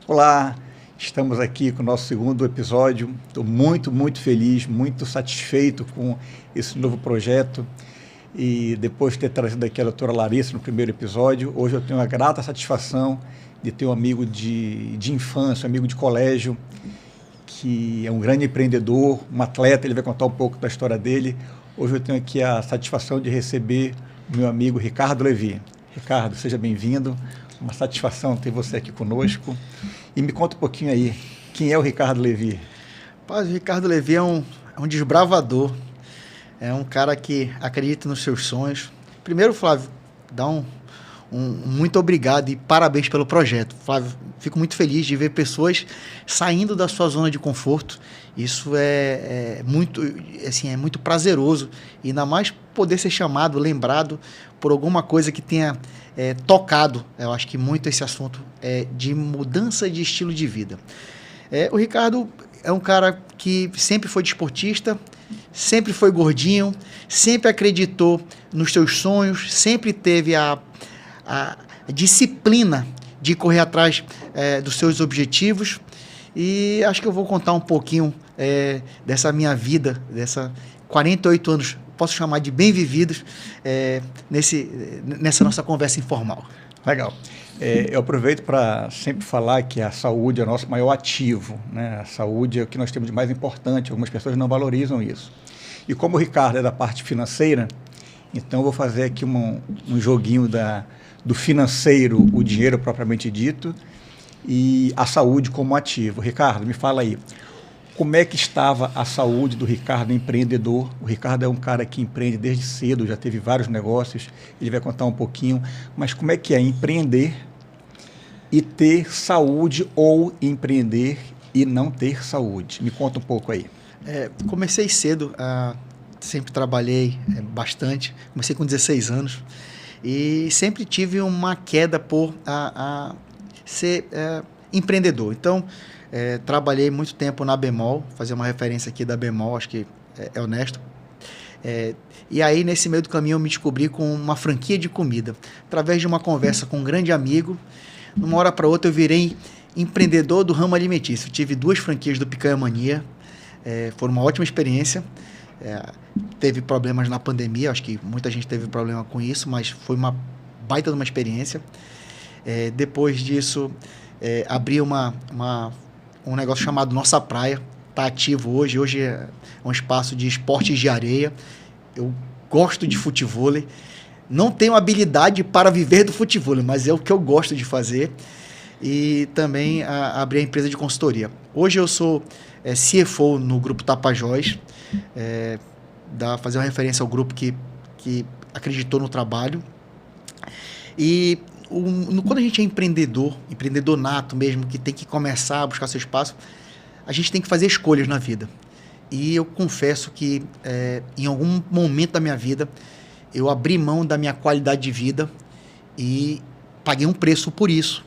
Olá, estamos aqui com o nosso segundo episódio. Estou muito feliz, muito satisfeito com esse novo projeto. E depois de ter trazido aqui a doutora Larissa no primeiro episódio, hoje eu tenho a grata satisfação de ter um amigo de infância, um amigo de colégio, que é um grande empreendedor, um atleta. Ele vai contar um pouco da história dele. Hoje eu tenho aqui a satisfação de receber o meu amigo Ricardo Levi. Ricardo, seja bem-vindo. Uma satisfação ter você aqui conosco. E me conta um pouquinho aí, quem é o Ricardo Levi? Rapaz, o Ricardo Levi é um desbravador, é um cara que acredita nos seus sonhos. Primeiro, Flávio, dá um muito obrigado e parabéns pelo projeto. Flávio, fico muito feliz de ver pessoas saindo da sua zona de conforto. Isso é muito prazeroso, e ainda mais poder ser chamado, lembrado por alguma coisa que tenha tocado, eu acho que muito esse assunto de mudança de estilo de vida. O Ricardo é um cara que sempre foi desportista, sempre foi gordinho, sempre acreditou nos seus sonhos, sempre teve a disciplina de correr atrás dos seus objetivos. E acho que eu vou contar um pouquinho dessa minha vida, dessa 48 anos, posso chamar de bem vividos, nessa nossa conversa informal. Legal. Eu aproveito para sempre falar que a saúde é o nosso maior ativo, né? A saúde é o que nós temos de mais importante. Algumas pessoas não valorizam isso. E como o Ricardo é da parte financeira, então eu vou fazer aqui um joguinho do financeiro, o dinheiro propriamente dito, e a saúde como ativo. Ricardo, me fala aí, como é que estava a saúde do Ricardo empreendedor? O Ricardo é um cara que empreende desde cedo, já teve vários negócios, ele vai contar um pouquinho, mas como é que é empreender e ter saúde, ou empreender e não ter saúde? Me conta um pouco aí. Comecei cedo, sempre trabalhei bastante, comecei com 16 anos e sempre tive uma queda por ser empreendedor. Então, trabalhei muito tempo na Bemol, fazer uma referência aqui da Bemol, acho que é honesto. E aí, nesse meio do caminho, eu me descobri com uma franquia de comida. Através de uma conversa com um grande amigo, numa hora para outra eu virei empreendedor do ramo alimentício. Tive 2 franquias do Picanha Mania, foi uma ótima experiência. Teve problemas na pandemia, acho que muita gente teve problema com isso, mas foi uma baita de uma experiência. Depois disso, abri um negócio chamado Nossa Praia, está ativo hoje. Hoje é um espaço de esportes de areia. Eu gosto de futevôlei, não tenho habilidade para viver do futevôlei, mas é o que eu gosto de fazer. E também abri a empresa de consultoria. Hoje eu sou CFO no Grupo Tapajós, fazer uma referência ao grupo que acreditou no trabalho. E quando a gente é empreendedor nato mesmo, que tem que começar a buscar seu espaço, a gente tem que fazer escolhas na vida. E eu confesso que em algum momento da minha vida, eu abri mão da minha qualidade de vida e paguei um preço por isso,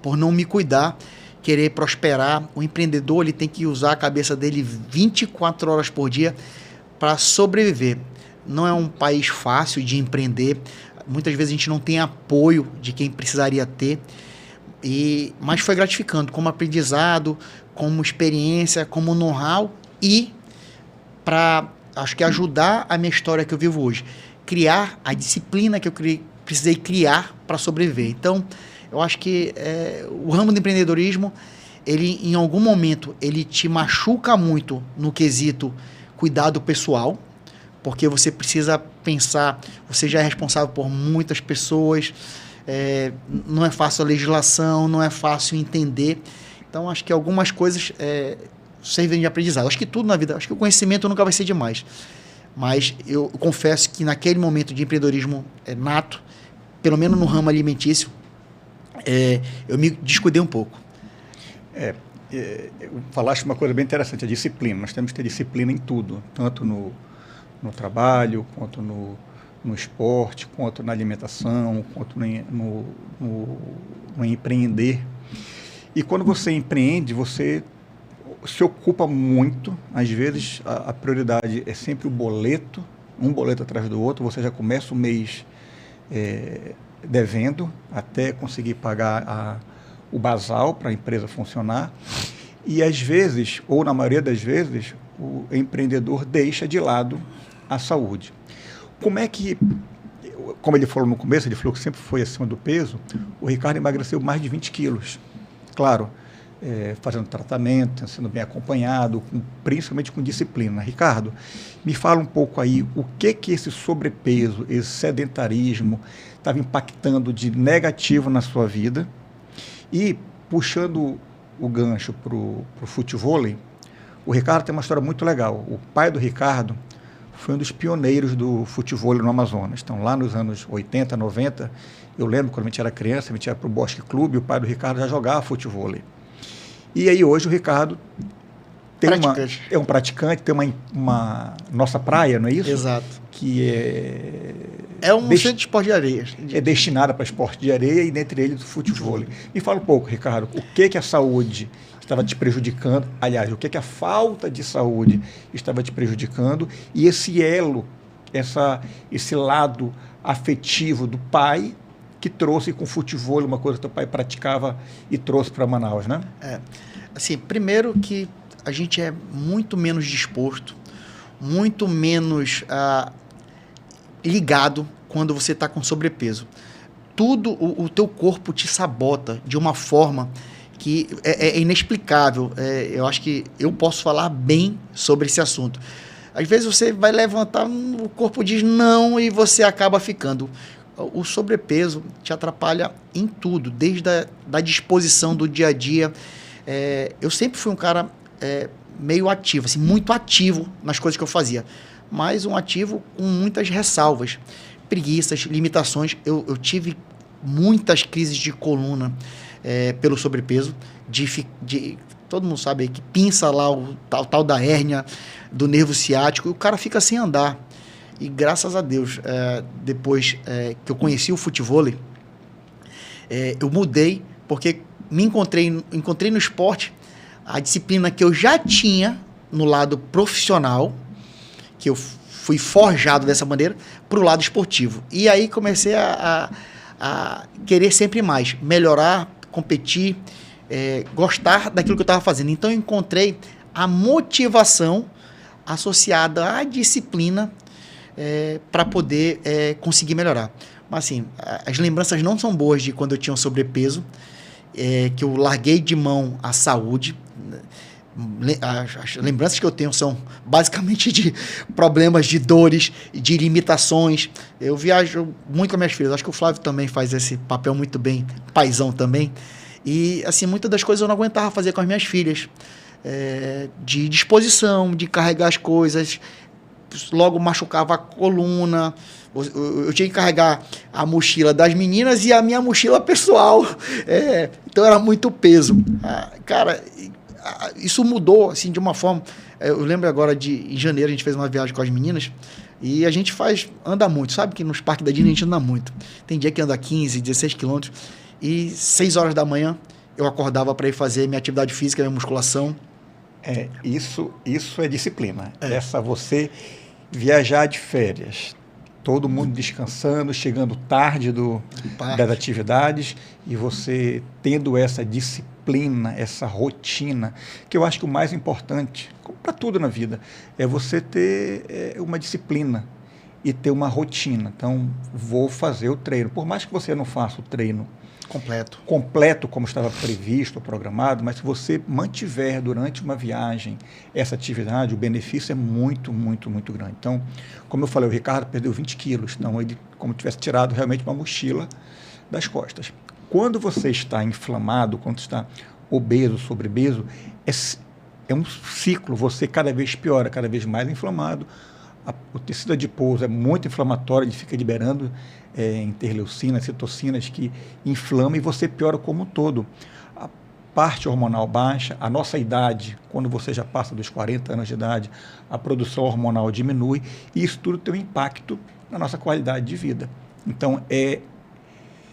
por não me cuidar, querer prosperar. O empreendedor, ele tem que usar a cabeça dele 24 horas por dia para sobreviver. Não é um país fácil de empreender. Muitas vezes a gente não tem apoio de quem precisaria ter, mas foi gratificante como aprendizado, como experiência, como know-how, e para, acho que, ajudar a minha história que eu vivo hoje, criar a disciplina que eu precisei criar para sobreviver. Então, eu acho que o ramo do empreendedorismo, ele, em algum momento, ele te machuca muito no quesito cuidado pessoal, porque você precisa pensar, você já é responsável por muitas pessoas, não é fácil a legislação, não é fácil entender. Então, acho que algumas coisas servem de aprendizado. Acho que tudo na vida, acho que o conhecimento nunca vai ser demais. Mas eu confesso que naquele momento de empreendedorismo nato, pelo menos no ramo alimentício, eu me descuidei um pouco. Falaste uma coisa bem interessante, a disciplina. Nós temos que ter disciplina em tudo, tanto no trabalho, quanto no esporte, quanto na alimentação, quanto no empreender. E quando você empreende, você se ocupa muito. Às vezes a prioridade é sempre o boleto, um boleto atrás do outro. Você já começa o mês devendo até conseguir pagar o basal para a empresa funcionar. E às vezes, ou na maioria das vezes, o empreendedor deixa de lado a saúde. Como é que, como ele falou no começo, ele falou que sempre foi acima do peso, o Ricardo emagreceu mais de 20 quilos. Claro, fazendo tratamento, sendo bem acompanhado, principalmente com disciplina. Ricardo, me fala um pouco aí o que esse sobrepeso, esse sedentarismo estava impactando de negativo na sua vida. E, puxando o gancho para o futevôlei, o Ricardo tem uma história muito legal. O pai do Ricardo foi um dos pioneiros do futevôlei no Amazonas. Então, lá nos anos 80, 90, eu lembro quando a gente era criança, a gente ia para o Bosque Clube, o pai do Ricardo já jogava futevôlei. E aí hoje o Ricardo é um praticante, tem uma nossa praia, não é isso? Exato. Que é um centro de esporte de areia. É destinada para esporte de areia e dentre eles o futevôlei. Me fala um pouco, Ricardo, o que a saúde estava te prejudicando? Aliás, o que a falta de saúde estava te prejudicando? E esse elo, esse lado afetivo do pai que trouxe com o futevôlei, uma coisa que teu pai praticava e trouxe para Manaus, né? Assim, primeiro que a gente é muito menos disposto, muito menos ligado quando você está com sobrepeso. Tudo, o teu corpo te sabota de uma forma que é inexplicável. Eu acho que eu posso falar bem sobre esse assunto. Às vezes você vai levantar, o corpo diz não e você acaba ficando. O sobrepeso te atrapalha em tudo, desde da disposição do dia a dia. Eu sempre fui um cara meio ativo, assim, muito ativo nas coisas que eu fazia, mas um ativo com muitas ressalvas, preguiças, limitações. Eu tive muitas crises de coluna pelo sobrepeso, todo mundo sabe aí que pinça lá o tal da hérnia do nervo ciático e o cara fica sem andar. E graças a Deus, depois que eu conheci o futevôlei, eu mudei, porque me encontrei no esporte a disciplina que eu já tinha no lado profissional, que eu fui forjado dessa maneira, para o lado esportivo. E aí comecei a querer sempre mais, melhorar, competir, gostar daquilo que eu estava fazendo. Então eu encontrei a motivação associada à disciplina para poder conseguir melhorar. Mas assim, as lembranças não são boas de quando eu tinha um sobrepeso, que eu larguei de mão a saúde. As lembranças que eu tenho são basicamente de problemas, de dores, de limitações. Eu viajo muito com minhas filhas, acho que o Flávio também faz esse papel muito bem, paizão também. E assim, muitas das coisas eu não aguentava fazer com as minhas filhas, de disposição, de carregar as coisas. Logo machucava a coluna, eu tinha que carregar a mochila das meninas e a minha mochila pessoal, então era muito peso. Cara, isso mudou assim, de uma forma. Eu lembro agora em janeiro a gente fez uma viagem com as meninas e a gente anda muito, sabe que nos parques da Disney a gente anda muito. Tem dia que anda 15, 16 quilômetros e 6 horas da manhã eu acordava para ir fazer minha atividade física, minha musculação. Isso é disciplina. Você viajar de férias, todo mundo descansando, chegando tarde das atividades e você tendo essa disciplina, essa rotina, que eu acho que o mais importante, para tudo na vida, é você ter uma disciplina e ter uma rotina. Então, vou fazer o treino. Por mais que você não faça o treino completo como estava previsto ou programado, mas se você mantiver durante uma viagem essa atividade, o benefício é muito, muito, muito grande. Então, como eu falei, o Ricardo perdeu 20 quilos, então ele como tivesse tirado realmente uma mochila das costas. Quando você está inflamado, quando está obeso, sobrepeso, é um ciclo, você cada vez piora, cada vez mais inflamado, o tecido adiposo é muito inflamatório, ele fica liberando interleucinas, citocinas que inflamam e você piora como um todo. A parte hormonal baixa, a nossa idade, quando você já passa dos 40 anos de idade, a produção hormonal diminui e isso tudo tem um impacto na nossa qualidade de vida. Então,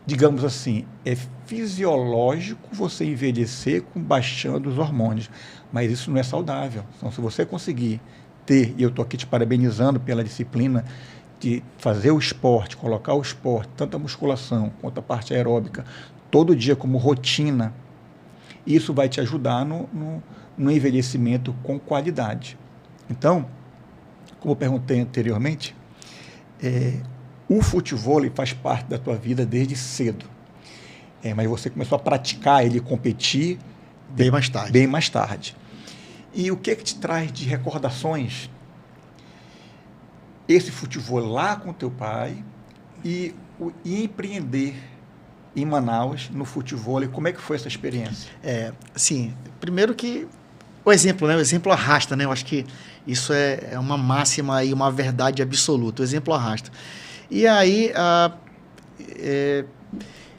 digamos assim, é fisiológico você envelhecer baixando os hormônios, mas isso não é saudável. Então, se você conseguir ter, e eu estou aqui te parabenizando pela disciplina de fazer o esporte, colocar o esporte, tanto a musculação quanto a parte aeróbica, todo dia como rotina Isso vai te ajudar no envelhecimento com qualidade. Então, como eu perguntei anteriormente, o futevôlei faz parte da tua vida desde cedo. Mas você começou a praticar ele, competir bem mais tarde. Bem mais tarde. E o que te traz de recordações esse futevôlei lá com teu pai e empreender em Manaus no futevôlei? Como é que foi essa experiência? Sim, primeiro que o exemplo, né? O exemplo arrasta, né? Eu acho que isso é uma máxima e uma verdade absoluta. O exemplo arrasta. E aí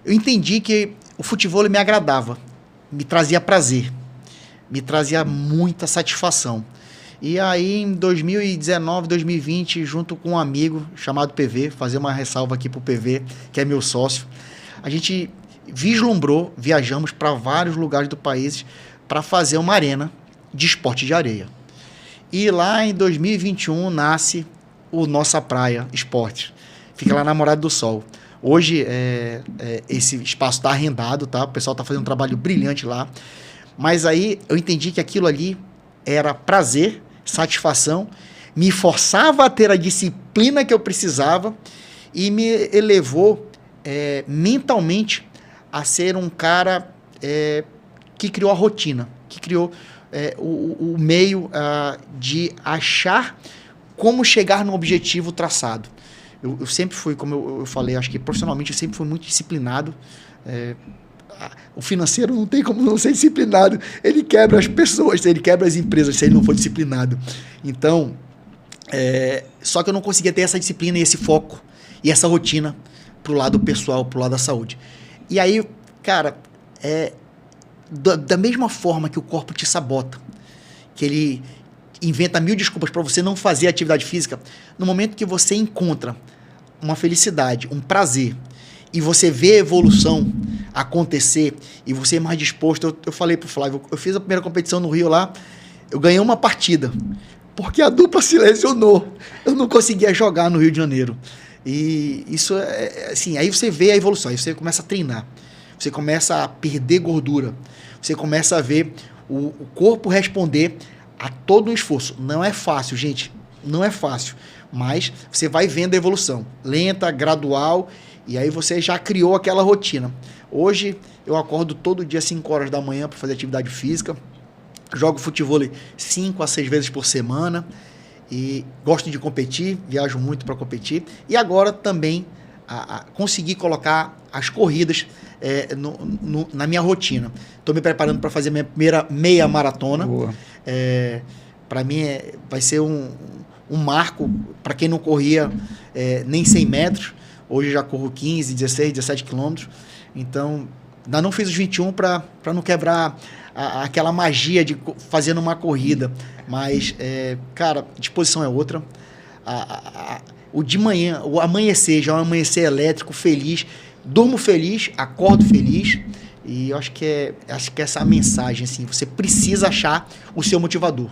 eu entendi que o futevôlei me agradava, me trazia prazer, me trazia muita satisfação. E aí, em 2019, 2020, junto com um amigo chamado PV, fazer uma ressalva aqui para o PV, que é meu sócio, a gente viajamos para vários lugares do país para fazer uma arena de esporte de areia. E lá em 2021 nasce o Nossa Praia Esportes. Fica lá na Morada do Sol. Hoje esse espaço está arrendado, tá? O pessoal está fazendo um trabalho brilhante lá. Mas aí eu entendi que aquilo ali era prazer, satisfação, me forçava a ter a disciplina que eu precisava e me elevou mentalmente a ser um cara que criou a rotina, que criou o meio de achar como chegar no objetivo traçado. Eu sempre fui, como eu falei, acho que profissionalmente eu sempre fui muito disciplinado. O financeiro não tem como não ser disciplinado. Ele quebra as pessoas, ele quebra as empresas se ele não for disciplinado. Então, só que eu não conseguia ter essa disciplina e esse foco e essa rotina pro lado pessoal, pro lado da saúde. E aí, cara, da mesma forma que o corpo te sabota, que ele inventa 1000 desculpas para você não fazer atividade física, no momento que você encontra uma felicidade, um prazer, e você vê a evolução acontecer, e você é mais disposto. Eu falei pro Flávio, eu fiz a primeira competição no Rio lá, eu ganhei uma partida, porque a dupla se lesionou. Eu não conseguia jogar no Rio de Janeiro. E isso assim, aí você vê a evolução, aí você começa a treinar, você começa a perder gordura, você começa a ver o corpo responder a todo um esforço. Não é fácil, gente, não é fácil, mas você vai vendo a evolução, lenta, gradual, e aí você já criou aquela rotina. Hoje eu acordo todo dia 5 horas da manhã para fazer atividade física, jogo futevôlei 5 a 6 vezes por semana, e gosto de competir, viajo muito para competir, e agora também consegui colocar as corridas na minha rotina. Estou me preparando para fazer minha primeira meia maratona. Para mim vai ser um marco, para quem não corria nem 100 metros, hoje já corro 15, 16, 17 quilômetros, então ainda não fiz os 21 para não quebrar aquela magia de fazer uma corrida, mas, cara, a disposição é outra. O de manhã, o amanhecer, já é um amanhecer elétrico, feliz, durmo feliz, acordo feliz, e eu acho que essa é a mensagem, assim, você precisa achar o seu motivador.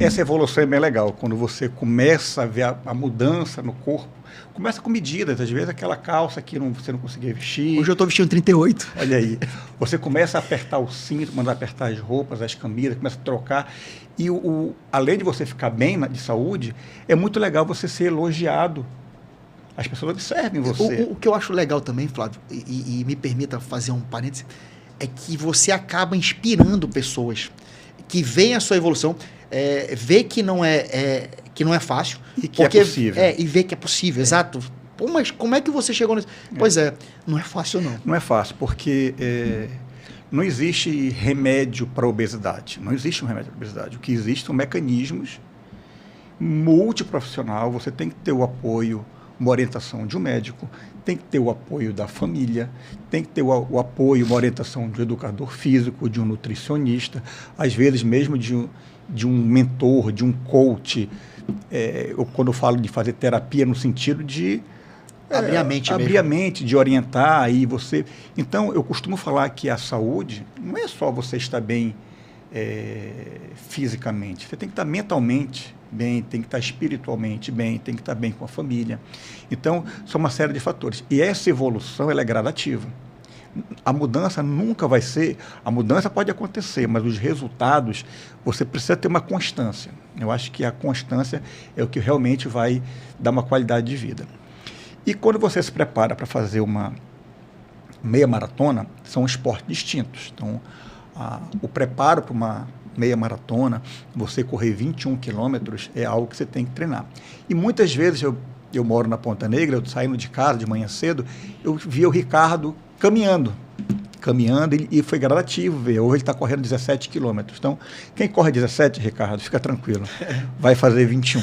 Essa evolução é bem legal, quando você começa a ver a mudança no corpo, começa com medidas, às vezes aquela calça que você não conseguia vestir. Hoje eu estou vestindo 38. Olha aí, você começa a apertar o cinto, mandar apertar as roupas, as camisas, começa a trocar, e além de você ficar bem de saúde, é muito legal você ser elogiado. As pessoas observem você. O que eu acho legal também, Flávio, e me permita fazer um parêntese, é que você acaba inspirando pessoas que veem a sua evolução, vê que não é fácil. E que é possível. E vê que é possível, exato. Pô, mas como é que você chegou nisso? Pois não é fácil não. Não é fácil, porque não existe remédio para a obesidade. Não existe um remédio para a obesidade. O que existe são mecanismos multiprofissional. Você tem que ter o apoio, uma orientação de um médico, tem que ter o apoio da família, tem que ter o apoio, uma orientação de um educador físico, de um nutricionista, às vezes mesmo de um mentor, de um coach. Quando eu falo de fazer terapia no sentido de abrir a mente abrir a mente, de orientar aí você. Então, eu costumo falar que a saúde não é só você estar bem fisicamente, você tem que estar mentalmente bem, tem que estar espiritualmente bem, tem que estar bem com a família. Então, são uma série de fatores. E essa evolução, ela é gradativa. A mudança nunca vai ser... A mudança pode acontecer, mas os resultados, você precisa ter uma constância. Eu acho que a constância é o que realmente vai dar uma qualidade de vida. E quando você se prepara para fazer uma meia maratona, são esportes distintos. Então, o preparo para uma meia maratona, você correr 21 quilômetros, é algo que você tem que treinar. E muitas vezes, eu moro na Ponta Negra, eu saindo de casa de manhã cedo, eu via o Ricardo caminhando, e foi gradativo ver. Hoje ele está correndo 17 quilômetros. Então, quem corre 17, Ricardo, fica tranquilo, vai fazer 21.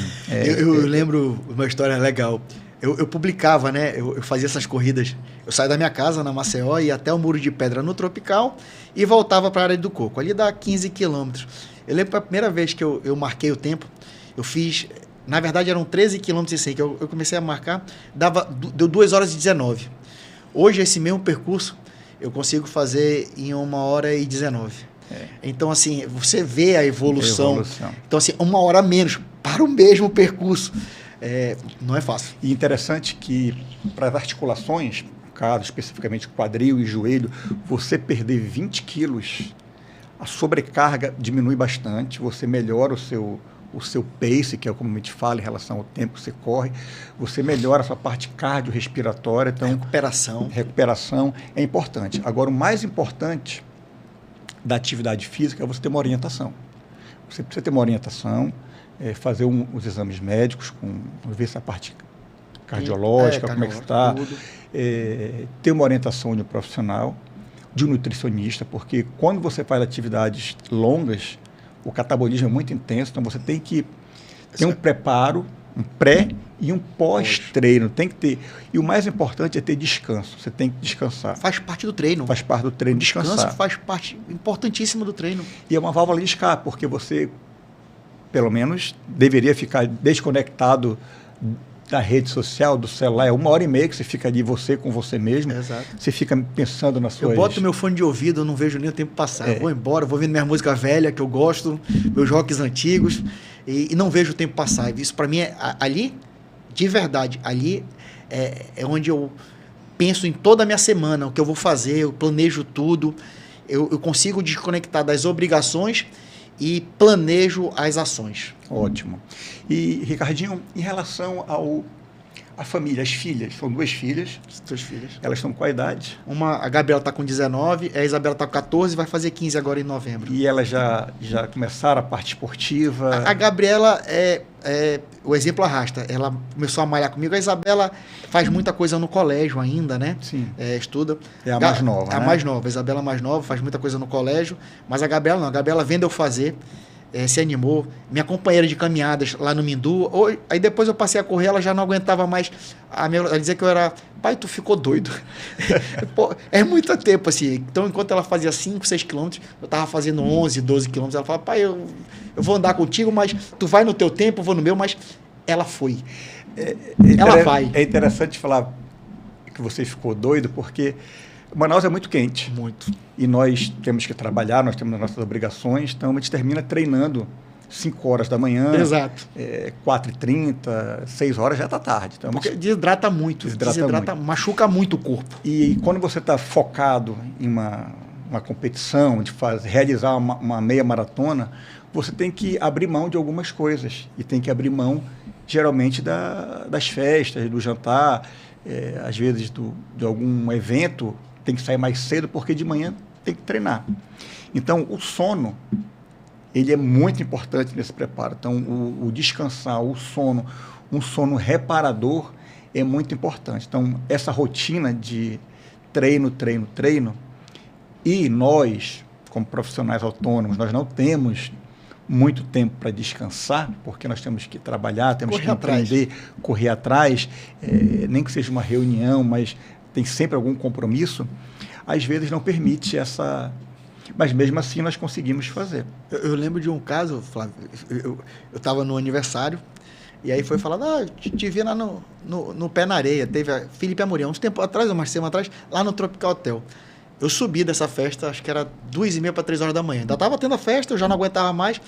Eu lembro uma história legal. Eu publicava, né? Eu fazia essas corridas. Eu saía da minha casa, na Maceió, ia até o Muro de Pedra no Tropical e voltava para a Área do Coco. Ali dá 15 quilômetros. Eu lembro que a primeira vez que eu marquei o tempo, eu fiz... Na verdade, eram 13 quilômetros e 100 que eu comecei a marcar. Deu 2 horas e 19. Hoje, esse mesmo percurso, eu consigo fazer em 1 hora e 19. Então, assim, você vê a evolução. Então, assim, 1 hora a menos para o mesmo percurso. Não é fácil. E interessante que, para as articulações, no caso especificamente quadril e joelho, você perder 20 quilos, a sobrecarga diminui bastante, você melhora o seu pace, que é como a gente fala em relação ao tempo que você corre, você melhora a sua parte cardiorrespiratória. Então, recuperação é importante. Agora, o mais importante da atividade física é você ter uma orientação. Você precisa ter uma orientação, fazer os exames médicos, ver essa parte cardiológica, como é que está, ter uma orientação de um profissional, de um nutricionista, porque quando você faz atividades longas, o catabolismo é muito intenso, então você tem que ter um preparo, um pré e um pós-treino. Tem que ter. E o mais importante é ter descanso. Você tem que descansar. Faz parte do treino. Faz parte do treino descansar. Descanso faz parte importantíssima do treino. E é uma válvula de escape, porque você, pelo menos, deveria ficar desconectado da rede social, do celular. É 1h30 que você fica ali, você com você mesmo. Exato. Você fica pensando nas suas... Eu boto meu fone de ouvido, eu não vejo nem o tempo passar. Eu vou embora, vou ouvindo minha música velha, que eu gosto, meus rocks antigos, e não vejo o tempo passar. Isso, para mim, ali, de verdade, ali é onde eu penso em toda a minha semana, o que eu vou fazer, eu planejo tudo, eu consigo desconectar das obrigações e planejo as ações. Ótimo. E, Ricardinho, em relação à família, as filhas, são 2 filhas. 2 filhas. Elas estão com a idade? A Gabriela está com 19, a Isabela está com 14, vai fazer 15 agora em novembro. E elas já começaram a parte esportiva? A Gabriela o exemplo arrasta. Ela começou a malhar comigo. A Isabela faz muita coisa no colégio ainda, né? Sim. Estuda. É a mais nova, né? A mais nova. A Isabela é mais nova, faz muita coisa no colégio. Mas a Gabriela não. A Gabriela vendo eu fazer, se animou. Minha companheira de caminhadas lá no Mindu. Aí depois eu passei a correr, ela já não aguentava mais. Ela dizia que eu era... Pai, tu ficou doido. Pô, é muito tempo, assim. Então, enquanto ela fazia 5, 6 quilômetros, eu estava fazendo 11, 12 quilômetros. Ela falava, pai, eu vou andar contigo, mas tu vai no teu tempo, eu vou no meu, mas ela foi. Ela vai. É interessante falar que você ficou doido, porque Manaus é muito quente. Muito. E nós temos que trabalhar, nós temos as nossas obrigações, então a gente termina treinando 5 horas da manhã. Exato. 4h30, 6 horas já está tarde. Então, porque desidrata muito. Desidrata, machuca muito o corpo. E quando você está focado em uma competição, de realizar uma meia maratona, você tem que abrir mão de algumas coisas. E tem que abrir mão, geralmente, das festas, do jantar, às vezes de algum evento, tem que sair mais cedo, porque de manhã tem que treinar. Então, o sono, ele é muito importante nesse preparo. Então, o descansar, o sono, um sono reparador é muito importante. Então, essa rotina de treino, e nós, como profissionais autônomos, nós não temos muito tempo para descansar, porque nós temos que trabalhar, temos que empreender, correr atrás, nem que seja uma reunião, mas tem sempre algum compromisso, às vezes não permite essa... Mas mesmo assim nós conseguimos fazer. Eu lembro de um caso, Flávio, eu estava no aniversário, e aí foi falado, te vi lá no Pé na Areia, teve a Felipe Amorim, uns tempos atrás, umas semanas atrás, lá no Tropical Hotel. Eu subi dessa festa, acho que era 2h30 para 3 horas da manhã. Ainda estava tendo a festa, eu já não aguentava mais.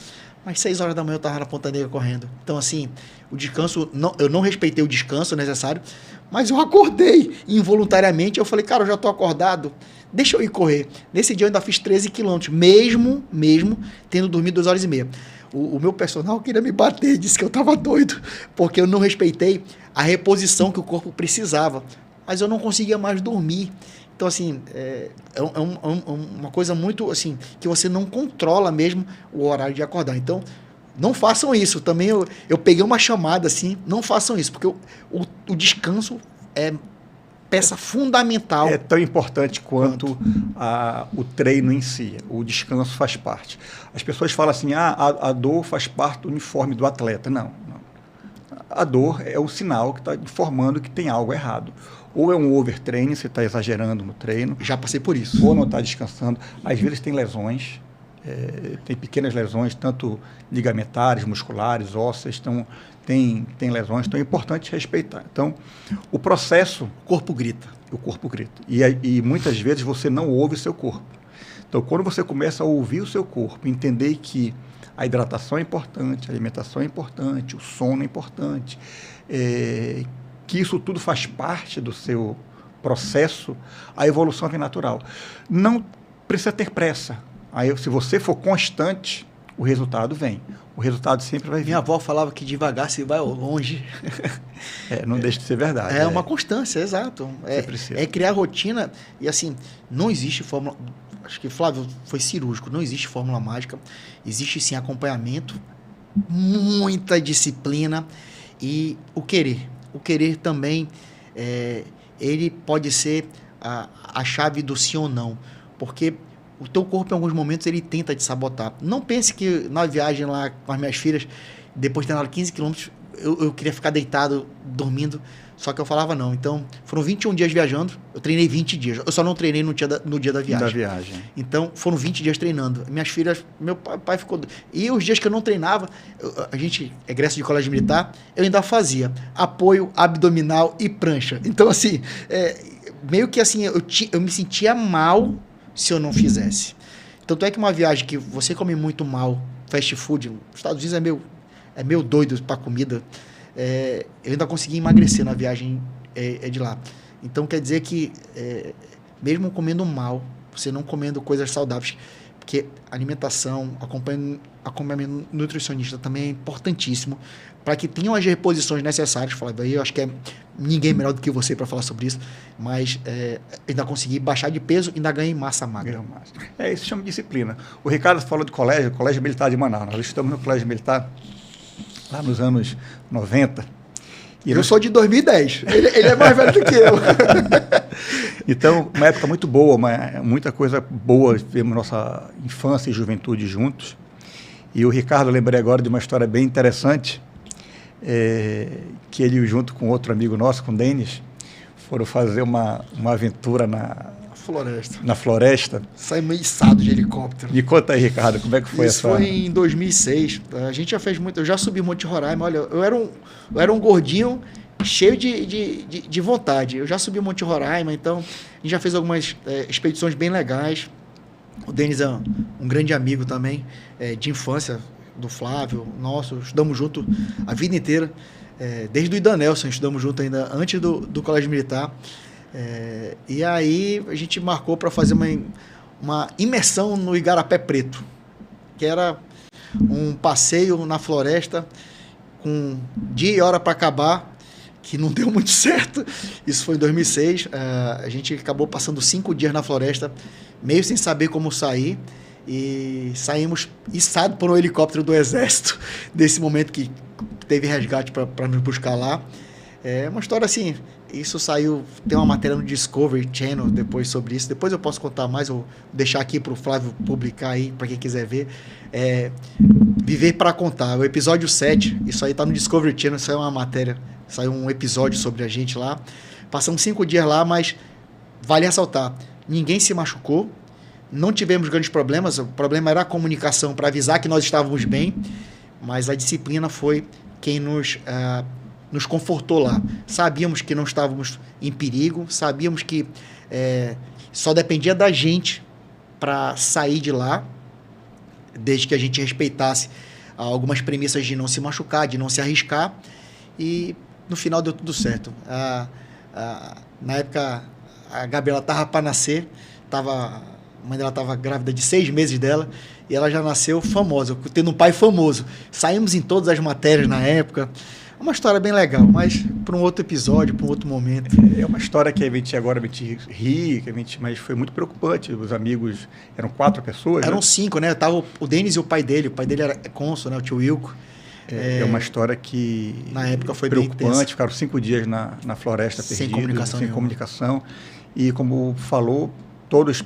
Às 6 horas da manhã eu estava na Ponta Negra correndo. Então, assim, o descanso, eu não respeitei o descanso necessário, mas eu acordei involuntariamente. Eu falei, cara, eu já estou acordado, deixa eu ir correr. Nesse dia eu ainda fiz 13 quilômetros, mesmo tendo dormido 2 horas e meia. O meu personal queria me bater, disse que eu estava doido, porque eu não respeitei a reposição que o corpo precisava. Mas eu não conseguia mais dormir. Então, assim, uma coisa muito, assim, que você não controla mesmo o horário de acordar. Então, não façam isso. Também eu peguei uma chamada, assim, não façam isso, porque o descanso é peça fundamental. É tão importante quanto o treino em si. O descanso faz parte. As pessoas falam assim, a dor faz parte do uniforme do atleta. Não. A dor é o sinal que está informando que tem algo errado. Ou é um overtraining, você está exagerando no treino. Já passei por isso. Ou não está descansando. Às vezes tem lesões, tem pequenas lesões, tanto ligamentares, musculares, ósseas, tem lesões, então é importante respeitar. Então, o processo... O corpo grita. O corpo grita. E muitas vezes você não ouve o seu corpo. Então, quando você começa a ouvir o seu corpo, entender que a hidratação é importante, a alimentação é importante, o sono é importante, que isso tudo faz parte do seu processo, a evolução vem natural. Não precisa ter pressa. Aí, se você for constante, o resultado vem. O resultado sempre vai vir. Minha avó falava que devagar se vai longe. Não deixa de ser verdade. É uma constância, exato. É criar rotina. E assim, não existe fórmula... Acho que, Flávio, foi cirúrgico. Não existe fórmula mágica. Existe, sim, acompanhamento, muita disciplina e o querer. O querer também, ele pode ser a chave do sim ou não. Porque o teu corpo, em alguns momentos, ele tenta te sabotar. Não pense que na viagem lá com as minhas filhas, depois de ter andado 15 quilômetros, eu queria ficar deitado, dormindo. Só que eu falava não. Então, foram 21 dias viajando, eu treinei 20 dias. Eu só não treinei no dia da viagem. Então, foram 20 dias treinando. Minhas filhas, meu pai ficou... E os dias que eu não treinava, a gente, egresso de colégio militar, eu ainda fazia apoio abdominal e prancha. Então, assim, meio que assim, eu me sentia mal se eu não fizesse. Tanto é que uma viagem que você come muito mal, fast food, os Estados Unidos é meio doido para comida, eu ainda consegui emagrecer na viagem de lá. Então, quer dizer que, mesmo comendo mal, você não comendo coisas saudáveis, porque alimentação, acompanhamento nutricionista também é importantíssimo, para que tenham as reposições necessárias. Aí eu acho que ninguém melhor do que você para falar sobre isso, mas ainda consegui baixar de peso e ainda ganhei massa magra. Isso chama de disciplina. O Ricardo falou de Colégio Militar de Manaus. Nós estamos no Colégio Militar lá nos anos 90. Eu sou de 2010. Ele é mais velho do que eu. Então, uma época muito boa, muita coisa boa. Tivemos nossa infância e juventude juntos. E o Ricardo, lembrei agora de uma história bem interessante, que ele, junto com outro amigo nosso, com o Denis, foram fazer uma aventura na floresta. Saímos içados de helicóptero. Me conta aí, Ricardo, como é que foi Isso foi em 2006. A gente já fez muito. Eu já subi Monte Roraima. Olha, eu era um gordinho cheio de vontade. Eu já subi Monte Roraima, então a gente já fez algumas expedições bem legais. O Denis é um grande amigo também, de infância, do Flávio, nosso. Estudamos junto a vida inteira. Desde o Ida Nelson, estudamos junto ainda antes do Colégio Militar. E aí a gente marcou para fazer uma imersão no Igarapé Preto, que era um passeio na floresta com dia e hora para acabar, que não deu muito certo. Isso foi em 2006. A gente acabou passando 5 dias na floresta, meio sem saber como sair, e saímos içados por um helicóptero do Exército, desse momento que teve resgate para nos buscar lá. É uma história assim, isso saiu, tem uma matéria no Discovery Channel depois sobre isso. Depois eu posso contar mais, ou deixar aqui para o Flávio publicar aí, para quem quiser ver. Viver para contar, o episódio 7, isso aí tá no Discovery Channel, saiu uma matéria, saiu um episódio sobre a gente lá. Passamos 5 dias lá, mas vale ressaltar, ninguém se machucou, não tivemos grandes problemas, o problema era a comunicação para avisar que nós estávamos bem, mas a disciplina foi quem nos confortou lá. Sabíamos que não estávamos em perigo, sabíamos que só dependia da gente para sair de lá, desde que a gente respeitasse algumas premissas de não se machucar, de não se arriscar, e no final deu tudo certo. Na época, a Gabriela estava para nascer, a mãe dela estava grávida de 6 meses dela, e ela já nasceu famosa, tendo um pai famoso. Saímos em todas as matérias na época. Uma história bem legal, mas para um outro episódio, para um outro momento. É uma história que a gente ri, mas foi muito preocupante. Os amigos, eram 4 pessoas. Eram 5, né? Tava o Denis e o pai dele. O pai dele era cônsul, né? O tio Wilco. É uma história que na época foi preocupante. Bem intensa. Ficaram 5 dias na floresta perdidos, sem nenhuma. comunicação. E como falou, todos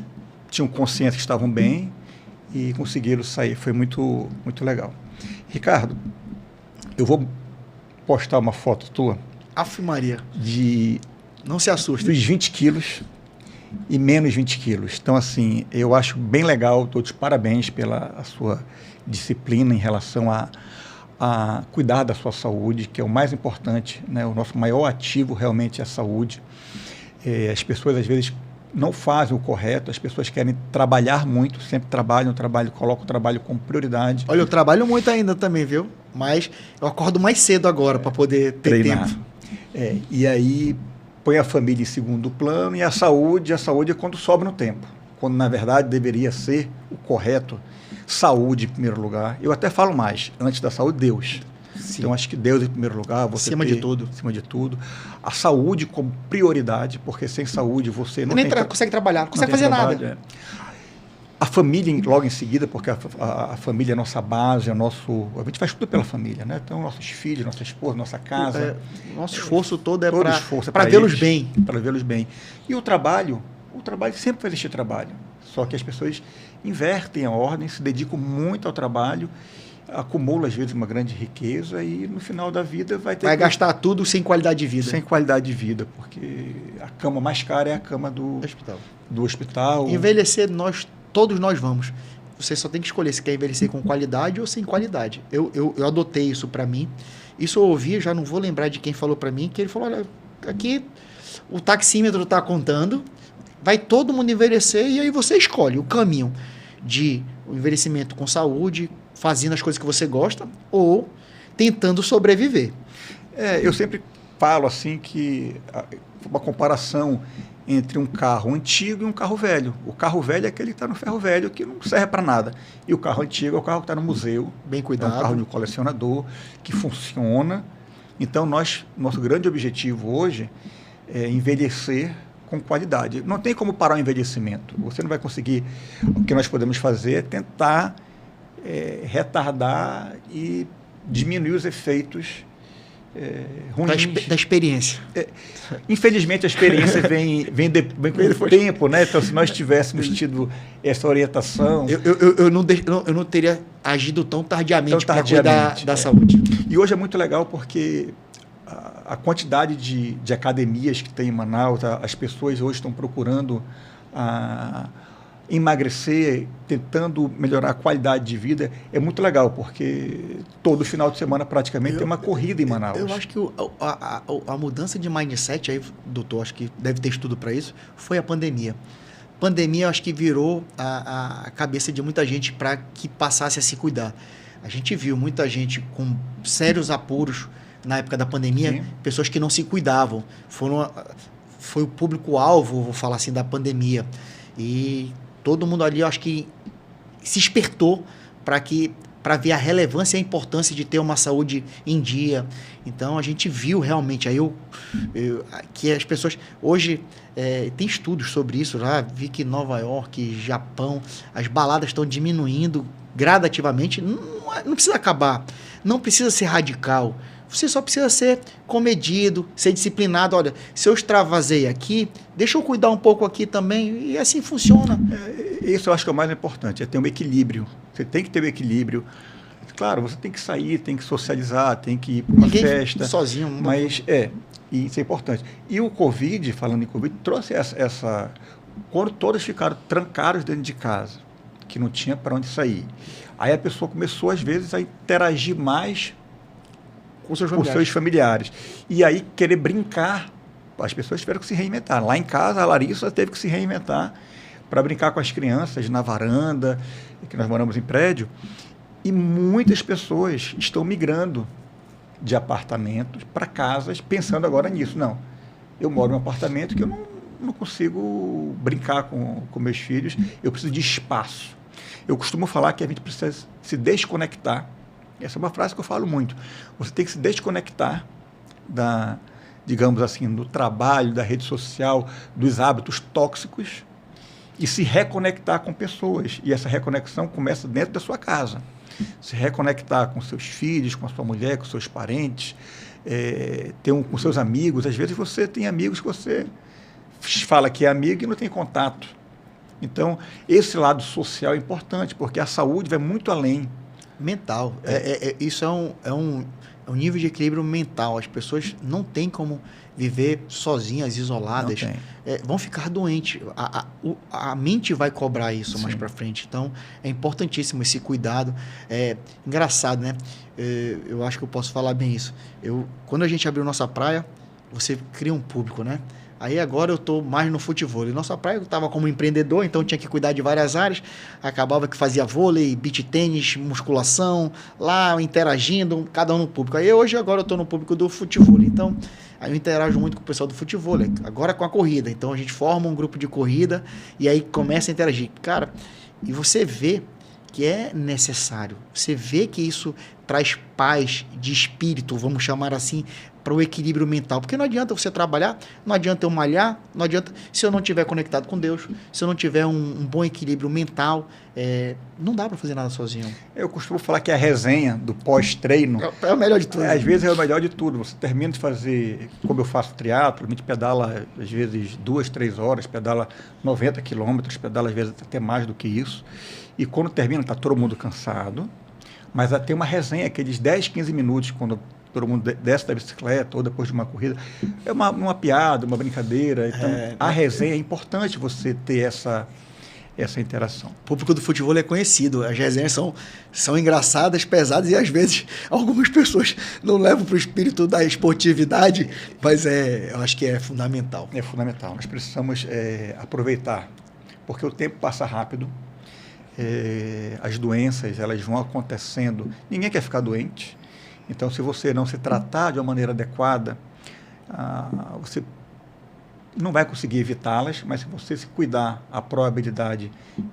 tinham consciência que estavam bem e conseguiram sair. Foi muito, muito legal. Ricardo, eu vou postar uma foto tua. Aff, Maria. Não se assuste. Dos 20 quilos e menos 20 quilos. Então, assim, eu acho bem legal, dou os parabéns pela sua disciplina em relação a cuidar da sua saúde, que é o mais importante, né? O nosso maior ativo realmente é a saúde. As pessoas, às vezes, não fazem o correto, as pessoas querem trabalhar muito, sempre colocam o trabalho como prioridade. Olha, eu trabalho muito ainda também, viu? Mas eu acordo mais cedo agora para poder ter treinar. Tempo. E aí põe a família em segundo plano e a saúde é quando sobra no tempo, quando na verdade deveria ser o correto, saúde em primeiro lugar. Eu até falo mais, antes da saúde, Deus. Sim. Então, acho que Deus em primeiro lugar. Acima de tudo. Acima de tudo. A saúde como prioridade, porque sem saúde você não consegue trabalhar, não consegue fazer nada. A família logo em seguida, porque a família é a nossa base, a gente faz tudo pela família, né? Então, nossos filhos, nossa esposa, nossa casa. Nosso esforço todo é para vê-los bem. Para vê-los bem. E o trabalho sempre vai existir trabalho. Só que as pessoas invertem a ordem, se dedicam muito ao trabalho, acumula às vezes uma grande riqueza e no final da vida vai gastar tudo sem qualidade de vida. Sem qualidade de vida, porque a cama mais cara é a cama do hospital. Envelhecer, todos nós vamos. Você só tem que escolher se quer envelhecer com qualidade ou sem qualidade. Eu adotei isso para mim. Isso eu ouvi, já não vou lembrar de quem falou para mim, que ele falou, olha, aqui o taxímetro está contando, vai todo mundo envelhecer e aí você escolhe o caminho de envelhecimento com saúde, fazendo as coisas que você gosta ou tentando sobreviver. Eu sempre falo assim que uma comparação entre um carro antigo e um carro velho. O carro velho é aquele que está no ferro velho, que não serve para nada. E o carro antigo é o carro que está no museu. Bem cuidado. É um carro de um colecionador, que funciona. Então, nosso grande objetivo hoje é envelhecer com qualidade. Não tem como parar o envelhecimento. Você não vai conseguir. O que nós podemos fazer é tentar retardar e diminuir os efeitos ruins. Da experiência. Infelizmente, a experiência vem com o tempo, né? Então, se nós tivéssemos tido essa orientação... Eu não teria agido tão tardiamente para cuidar da saúde. E hoje é muito legal porque a quantidade de academias que tem em Manaus, as pessoas hoje estão procurando emagrecer, tentando melhorar a qualidade de vida, é muito legal, porque todo final de semana praticamente tem uma corrida em Manaus. Eu acho que a mudança de mindset, aí, doutor, acho que deve ter estudo para isso, foi a pandemia. Pandemia, acho que virou a cabeça de muita gente para que passasse a se cuidar. A gente viu muita gente com sérios apuros na época da pandemia, sim, pessoas que não se cuidavam. Foi o público-alvo, vou falar assim, da pandemia. E todo mundo ali, eu acho que se espertou para ver a relevância e a importância de ter uma saúde em dia. Então, a gente viu realmente que as pessoas... Hoje, tem estudos sobre isso lá. Vi que Nova York, Japão, as baladas estão diminuindo gradativamente. Não precisa acabar. Não precisa ser radical. Você só precisa ser comedido, ser disciplinado. Olha, se eu extravasei aqui, deixa eu cuidar um pouco aqui também. E assim funciona. Isso eu acho que é o mais importante, é ter um equilíbrio. Você tem que ter um equilíbrio. Claro, você tem que sair, tem que socializar, tem que ir para uma festa. Sozinho. Mas isso é importante. E o Covid, falando em Covid, trouxe essa... Quando todos ficaram trancados dentro de casa, que não tinha para onde sair. Aí a pessoa começou, às vezes, a interagir mais com seus familiares. E aí querer brincar. As pessoas tiveram que se reinventar. Lá em casa, a Larissa teve que se reinventar para brincar com as crianças na varanda, que nós moramos em prédio. E muitas pessoas estão migrando de apartamentos para casas, pensando agora nisso. Não, eu moro em um apartamento que eu não consigo brincar com meus filhos, eu preciso de espaço. Eu costumo falar que a gente precisa se desconectar. Essa é uma frase que eu falo muito. Você tem que se desconectar digamos assim, do trabalho, da rede social, dos hábitos tóxicos e se reconectar com pessoas. E essa reconexão começa dentro da sua casa. Se reconectar com seus filhos, com a sua mulher, com seus parentes, com seus amigos. Às vezes você tem amigos que você fala que é amigo e não tem contato. Então, esse lado social é importante, porque a saúde vai muito além. Mental. Isso é um nível de equilíbrio mental. As pessoas não têm como viver sozinhas, isoladas. Vão ficar doentes. A mente vai cobrar isso mais para frente. Então, é importantíssimo esse cuidado. Engraçado, né? Eu acho que eu posso falar bem isso. Quando a gente abriu nossa praia, você cria um público, né? Aí agora eu estou mais no futebol. E nossa praia eu estava como empreendedor, então tinha que cuidar de várias áreas. Acabava que fazia vôlei, beach tênis, musculação, lá interagindo, cada um no público. Aí agora eu estou no público do futebol. Então, aí eu interajo muito com o pessoal do futebol, agora com a corrida. Então a gente forma um grupo de corrida e aí começa a interagir. Cara, e você vê que é necessário. Você vê que isso traz paz de espírito, vamos chamar assim, para o equilíbrio mental. Porque não adianta você trabalhar, não adianta eu malhar, não adianta se eu não estiver conectado com Deus, se eu não tiver um bom equilíbrio mental, não dá para fazer nada sozinho. Eu costumo falar que a resenha do pós-treino é o melhor de tudo. Às vezes é o melhor de tudo. Você termina de fazer, como eu faço triatlo, a gente pedala às vezes 2, 3 horas, pedala 90 quilômetros, pedala às vezes até mais do que isso. E quando termina, está todo mundo cansado, mas tem uma resenha, aqueles 10, 15 minutos, quando todo mundo desce da bicicleta ou depois de uma corrida, é uma piada, uma brincadeira. Então, a resenha é importante você ter essa interação. O público do futebol é conhecido, as resenhas são engraçadas, pesadas e às vezes algumas pessoas não levam para o espírito da esportividade, mas eu acho que é fundamental. É fundamental, nós precisamos aproveitar, porque o tempo passa rápido, as doenças elas vão acontecendo, ninguém quer ficar doente. Então, se você não se tratar de uma maneira adequada, você não vai conseguir evitá-las, mas se você se cuidar, a probabilidade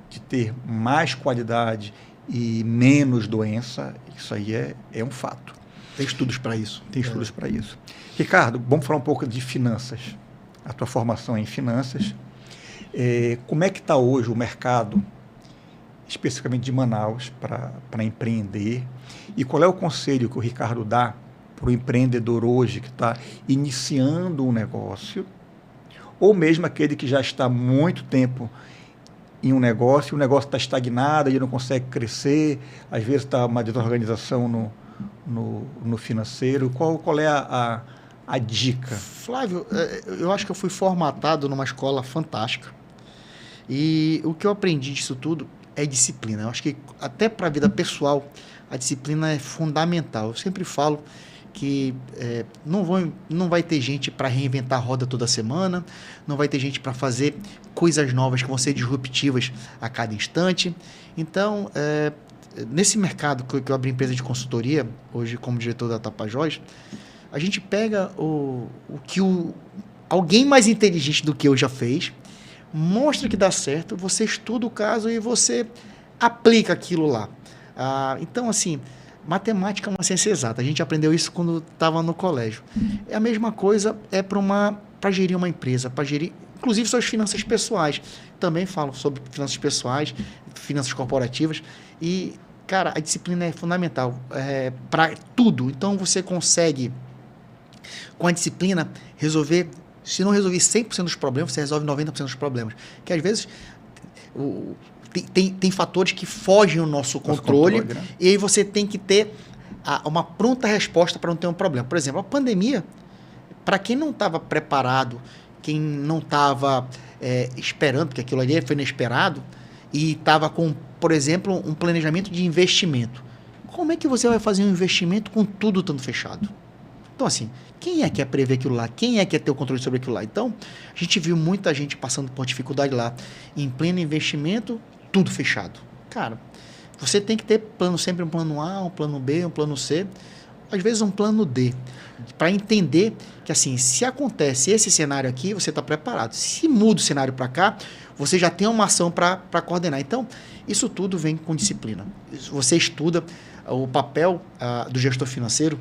de ter mais qualidade e menos doença, isso aí é um fato. Tem estudos para isso. Tem estudos para isso. Ricardo, vamos falar um pouco de finanças. A tua formação é em finanças. Como é que está hoje o mercado, especificamente de Manaus, para empreender? E qual é o conselho que o Ricardo dá para o empreendedor hoje que está iniciando um negócio, ou mesmo aquele que já está há muito tempo em um negócio, o negócio está estagnado, ele não consegue crescer, às vezes está uma desorganização no financeiro. Qual é a dica? Flávio, eu acho que eu fui formatado numa escola fantástica. E o que eu aprendi disso tudo é disciplina. Eu acho que até para a vida pessoal, a disciplina é fundamental. Eu sempre falo que não vai ter gente para reinventar a roda toda semana, não vai ter gente para fazer coisas novas que vão ser disruptivas a cada instante. Então, nesse mercado que eu abri empresa de consultoria, hoje como diretor da Tapajós, a gente pega o que alguém mais inteligente do que eu já fez, mostra que dá certo, você estuda o caso e você aplica aquilo lá. Então, assim, matemática é uma ciência exata. A gente aprendeu isso quando estava no colégio. É a mesma coisa para gerir uma empresa, para gerir, inclusive, suas finanças pessoais. Também falo sobre finanças pessoais, finanças corporativas. E, cara, a disciplina é fundamental para tudo. Então, você consegue, com a disciplina, resolver. Se não resolver 100% dos problemas, você resolve 90% dos problemas. Que às vezes tem fatores que fogem ao nosso controle, né? E aí você tem que ter uma pronta resposta para não ter um problema. Por exemplo, a pandemia, para quem não estava preparado, quem não estava esperando, porque aquilo ali foi inesperado, e estava com, por exemplo, um planejamento de investimento. Como é que você vai fazer um investimento com tudo estando fechado? Então, assim, quem é que quer prever aquilo lá? Quem é que quer ter o controle sobre aquilo lá? Então, a gente viu muita gente passando por dificuldade lá. Em pleno investimento, tudo fechado. Cara, Você tem que ter sempre um plano A, um plano B, um plano C, às vezes um plano D, para entender que assim, se acontece esse cenário aqui, você está preparado. Se muda o cenário para cá, você já tem uma ação para coordenar. Então, isso tudo vem com disciplina. Você estuda, o papel do gestor financeiro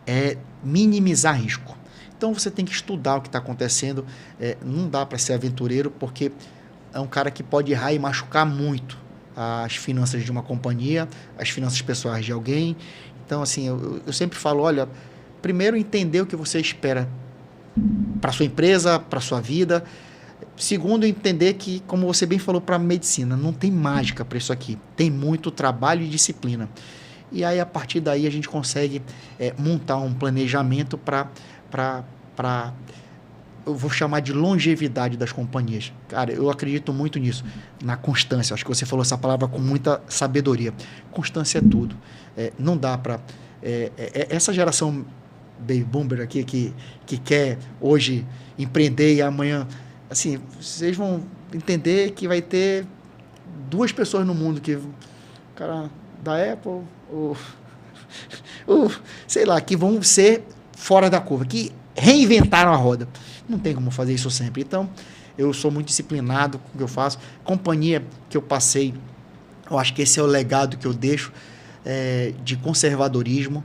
é minimizar risco. Então, você tem que estudar o que está acontecendo. Não dá para ser aventureiro, porque é um cara que pode errar e machucar muito as finanças de uma companhia, as finanças pessoais de alguém. Então, assim, eu sempre falo, olha, primeiro entender o que você espera para sua empresa, para sua vida. Segundo, entender que, como você bem falou, para a medicina, não tem mágica para isso aqui. Tem muito trabalho e disciplina. E aí, a partir daí, a gente consegue montar um planejamento para eu vou chamar de longevidade das companhias. Cara, eu acredito muito nisso, na constância. Acho que você falou essa palavra com muita sabedoria. Constância é tudo. Não dá para... essa geração baby boomer aqui que quer hoje empreender e amanhã... Assim, vocês vão entender que vai ter 2 pessoas no mundo que... O cara da Apple, sei lá, que vão ser fora da curva, que reinventaram a roda. Não tem como fazer isso sempre. Então, eu sou muito disciplinado com o que eu faço. Companhia que eu passei, eu acho que esse é o legado que eu deixo, de conservadorismo.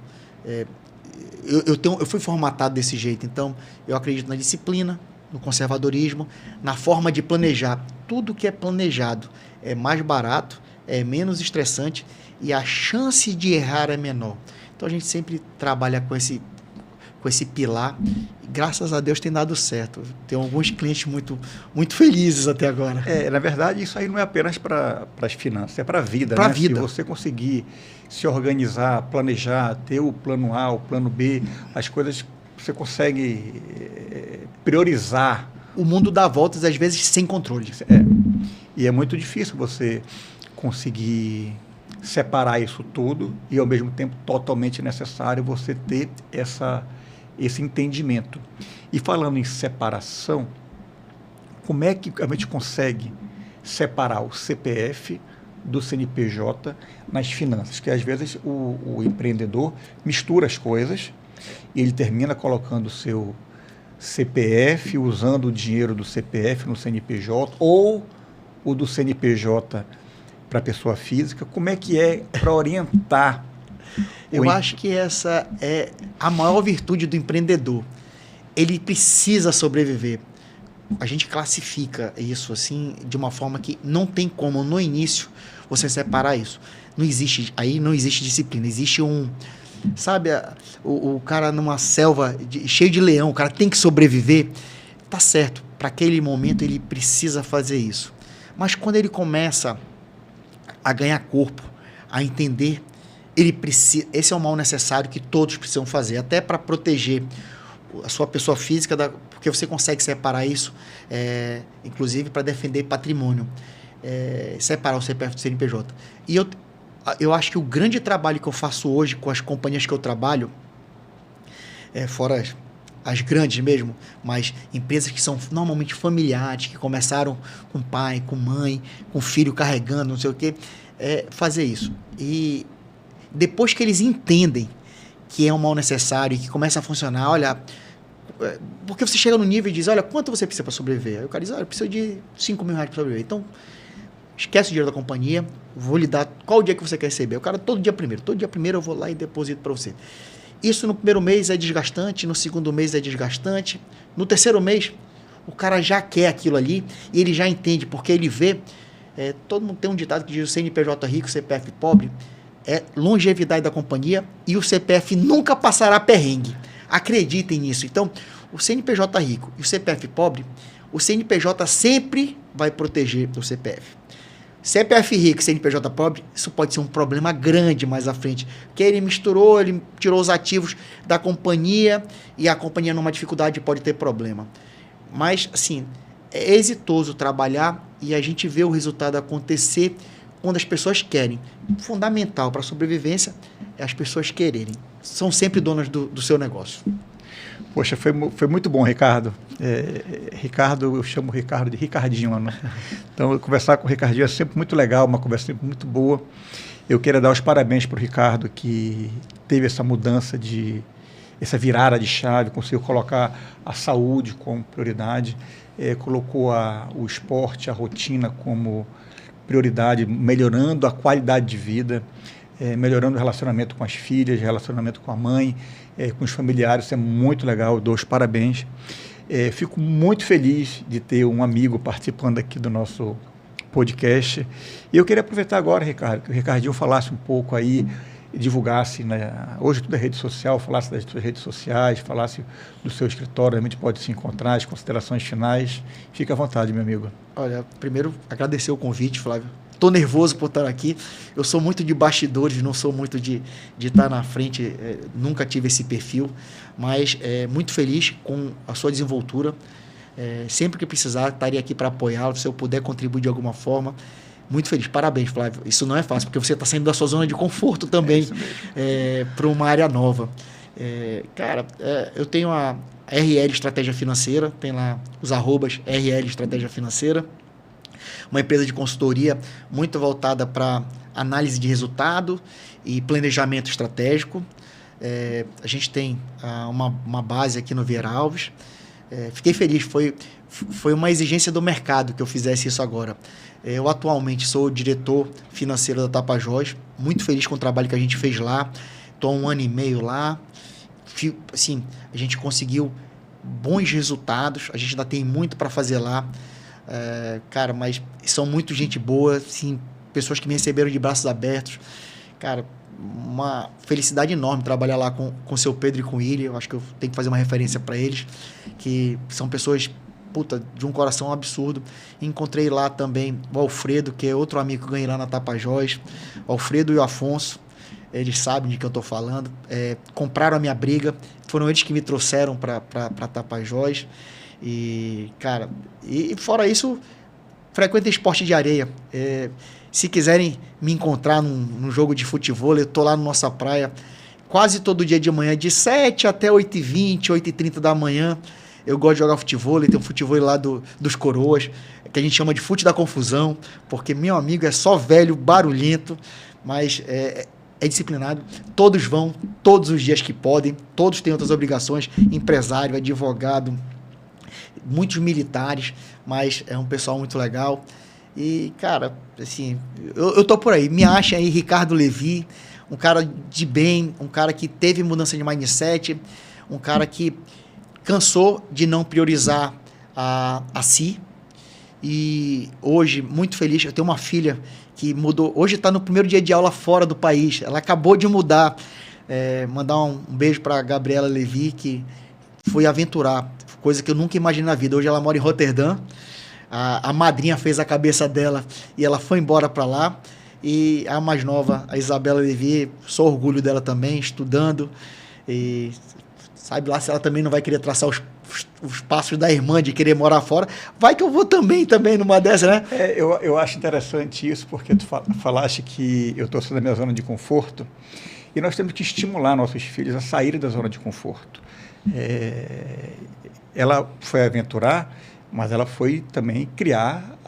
Eu fui formatado desse jeito. Então, eu acredito na disciplina, no conservadorismo, na forma de planejar. Tudo que é planejado é mais barato, é menos estressante e a chance de errar é menor. Então, a gente sempre trabalha com esse pilar. Graças a Deus tem dado certo. Tem alguns clientes muito, muito felizes até agora. Na verdade, isso aí não é apenas para as finanças, é para a vida. Para a vida. Se você conseguir se organizar, planejar, ter o plano A, o plano B, as coisas você consegue priorizar. O mundo dá voltas, às vezes, sem controle. E é muito difícil você conseguir separar isso tudo e, ao mesmo tempo, totalmente necessário você ter esse entendimento. E falando em separação, como é que a gente consegue separar o CPF do CNPJ nas finanças? Que às vezes o empreendedor mistura as coisas e ele termina colocando o seu CPF, usando o dinheiro do CPF no CNPJ ou o do CNPJ para a pessoa física. Como é que é para orientar? Eu acho que essa é a maior virtude do empreendedor. Ele precisa sobreviver. A gente classifica isso assim de uma forma que não tem como, no início, você separar isso. Não existe disciplina. Existe sabe, o cara numa selva cheio de leão, o cara tem que sobreviver. Tá certo, para aquele momento ele precisa fazer isso. Mas quando ele começa a ganhar corpo, a entender, esse é o mal necessário que todos precisam fazer, até para proteger a sua pessoa física, porque você consegue separar isso, inclusive para defender patrimônio, separar o CPF do CNPJ. E eu acho que o grande trabalho que eu faço hoje com as companhias que eu trabalho, fora as grandes mesmo, mas empresas que são normalmente familiares, que começaram com pai, com mãe, com filho carregando, não sei o quê, fazer isso. E depois que eles entendem que é um mal necessário e que começa a funcionar, olha, porque você chega no nível e diz, olha, quanto você precisa para sobreviver? Aí o cara diz, olha, eu preciso de 5 mil reais para sobreviver. Então, esquece o dinheiro da companhia, vou lhe dar qual dia que você quer receber. O cara, todo dia primeiro eu vou lá e deposito para você. Isso no primeiro mês é desgastante, no segundo mês é desgastante, no terceiro mês o cara já quer aquilo ali e ele já entende, porque ele vê, todo mundo tem um ditado que diz o CNPJ rico, CPF pobre, é longevidade da companhia e o CPF nunca passará perrengue. Acreditem nisso. Então, o CNPJ rico e o CPF pobre, o CNPJ sempre vai proteger o CPF. CPF rico e CNPJ pobre, isso pode ser um problema grande mais à frente, porque ele tirou os ativos da companhia e a companhia numa dificuldade pode ter problema. Mas, assim, é exitoso trabalhar e a gente vê o resultado acontecer quando as pessoas querem. Fundamental para a sobrevivência é as pessoas quererem. São sempre donas do seu negócio. Poxa, foi muito bom, Ricardo. Ricardo, eu chamo o Ricardo de Ricardinho. Né? Então, conversar com o Ricardinho é sempre muito legal, uma conversa sempre muito boa. Eu quero dar os parabéns para o Ricardo, que teve essa mudança essa virada de chave, conseguiu colocar a saúde como prioridade, colocou o esporte, a rotina como prioridade, melhorando a qualidade de vida, melhorando o relacionamento com as filhas, relacionamento com a mãe, com os familiares. Isso é muito legal, eu dou os parabéns. Fico muito feliz de ter um amigo participando aqui do nosso podcast. E eu queria aproveitar agora, Ricardo, que o Ricardinho falasse um pouco aí, divulgasse, né? Hoje tudo é rede social, falasse das suas redes sociais, falasse do seu escritório, realmente pode se encontrar, as considerações finais. Fique à vontade, meu amigo. Olha, primeiro agradecer o convite, Flávio. Estou nervoso por estar aqui. Eu sou muito de bastidores, não sou muito de estar na frente, nunca tive esse perfil, mas muito feliz com a sua desenvoltura. Sempre que precisar, estaria aqui para apoiá-lo, se eu puder contribuir de alguma forma. Muito feliz. Parabéns, Flávio. Isso não é fácil, porque você está saindo da sua zona de conforto também para uma área nova. Cara, eu tenho a RL Estratégia Financeira, tem lá os arrobas RL Estratégia Financeira, uma empresa de consultoria muito voltada para análise de resultado e planejamento estratégico. A gente tem uma base aqui no Vieira Alves. Fiquei feliz, foi uma exigência do mercado que eu fizesse isso agora. Eu atualmente sou diretor financeiro da Tapajós, muito feliz com o trabalho que a gente fez lá. Estou há 1 ano e meio lá. Assim, a gente conseguiu bons resultados, a gente ainda tem muito para fazer lá. Cara, mas são muito gente boa, assim, pessoas que me receberam de braços abertos. Cara, uma felicidade enorme trabalhar lá com o seu Pedro e com o Willi. Eu acho que eu tenho que fazer uma referência para eles, que são pessoas de um coração absurdo. Encontrei lá também o Alfredo, que é outro amigo que eu ganhei lá na Tapajós. O Alfredo e o Afonso, eles sabem de que eu estou falando. Compraram a minha briga, foram eles que me trouxeram para Tapajós. E, cara, e fora isso, frequenta esporte de areia. Se quiserem me encontrar num jogo de futebol, eu estou lá na nossa praia quase todo dia de manhã, de 7 até 8h20, 8h30 da manhã. Eu gosto de jogar futebol, tem um futebol lá dos coroas, que a gente chama de fute da confusão, porque, meu amigo, é só velho, barulhento, mas é disciplinado. Todos vão, todos os dias que podem, todos têm outras obrigações, empresário, advogado, muitos militares, mas é um pessoal muito legal. E, cara, assim, eu tô por aí. Me acha aí Ricardo Levi, um cara de bem, um cara que teve mudança de mindset, um cara que cansou de não priorizar a si. E hoje, muito feliz, eu tenho uma filha que mudou. Hoje está no primeiro dia de aula fora do país. Ela acabou de mudar. Mandar um beijo para a Gabriela Levi, que foi aventurar, coisa que eu nunca imaginei na vida. Hoje ela mora em Roterdã. A madrinha fez a cabeça dela e ela foi embora para lá. E a mais nova, a Isabela Levi, sou orgulho dela também, estudando. E sabe lá se ela também não vai querer traçar os passos da irmã de querer morar fora. Vai que eu vou também numa dessas, né? Eu acho interessante isso, porque tu falaste que eu estou saindo da minha zona de conforto e nós temos que estimular nossos filhos a saírem da zona de conforto. Ela foi aventurar, mas ela foi também criar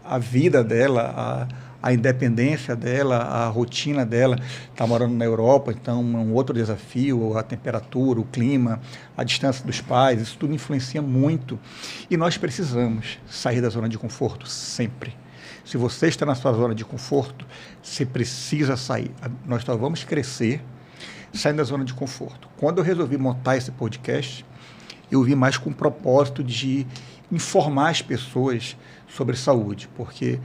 a vida dela, a independência dela, a rotina dela. Está morando na Europa, então é um outro desafio, a temperatura, o clima, a distância dos pais, isso tudo influencia muito. E nós precisamos sair da zona de conforto sempre. Se você está na sua zona de conforto, você precisa sair. Nós só vamos crescer saindo da zona de conforto. Quando eu resolvi montar esse podcast, eu vi mais com o propósito de informar as pessoas sobre saúde, porque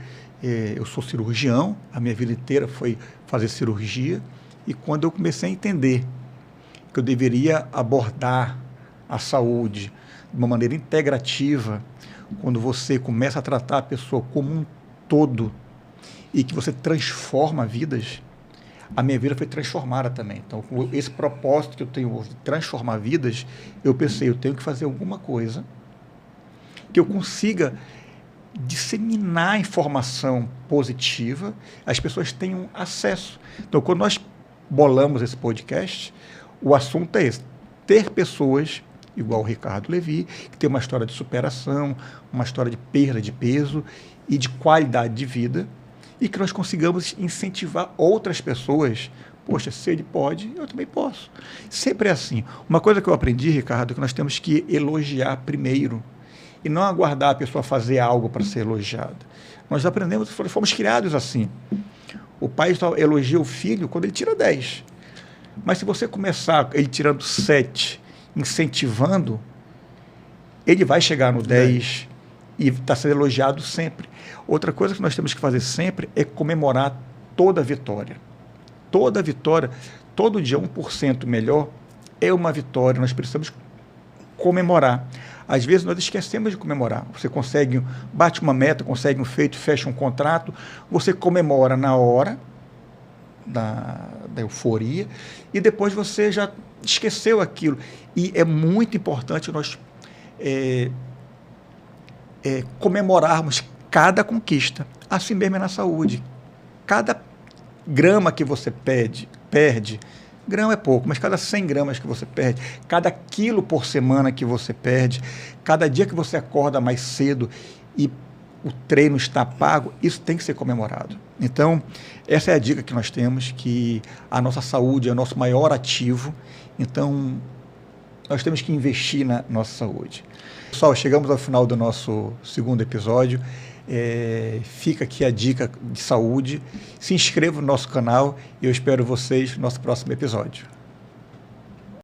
eu sou cirurgião, a minha vida inteira foi fazer cirurgia, e quando eu comecei a entender que eu deveria abordar a saúde de uma maneira integrativa, quando você começa a tratar a pessoa como um todo e que você transforma vidas, a minha vida foi transformada também. Então, com esse propósito que eu tenho hoje de transformar vidas, eu pensei, eu tenho que fazer alguma coisa que eu consiga disseminar informação positiva, as pessoas tenham acesso. Então, quando nós bolamos esse podcast, o assunto é esse: ter pessoas igual o Ricardo Levi, que tem uma história de superação, uma história de perda de peso e de qualidade de vida, e que nós consigamos incentivar outras pessoas. Poxa, se ele pode, eu também posso. Sempre é assim. Uma coisa que eu aprendi, Ricardo, é que nós temos que elogiar primeiro e não aguardar a pessoa fazer algo para ser elogiada. Nós aprendemos, fomos criados assim. O pai só elogia o filho quando ele tira 10. Mas se você começar ele tirando 7, incentivando, ele vai chegar no 10 e está sendo elogiado sempre. Outra coisa que nós temos que fazer sempre é comemorar toda vitória. Toda vitória, todo dia 1% melhor é uma vitória, nós precisamos comemorar. Às vezes nós esquecemos de comemorar. Você bate uma meta, consegue um feito, fecha um contrato, você comemora na hora da euforia e depois você já esqueceu aquilo. E é muito importante nós comemorarmos cada conquista. Assim mesmo é na saúde. Cada grama que você perde, grama é pouco, mas cada 100 gramas que você perde, cada quilo por semana que você perde, cada dia que você acorda mais cedo e o treino está pago, isso tem que ser comemorado. Então, essa é a dica que nós temos, que a nossa saúde é o nosso maior ativo, então nós temos que investir na nossa saúde. Pessoal, chegamos ao final do nosso segundo episódio. Fica aqui a dica de saúde. Se inscreva no nosso canal e eu espero vocês no nosso próximo episódio.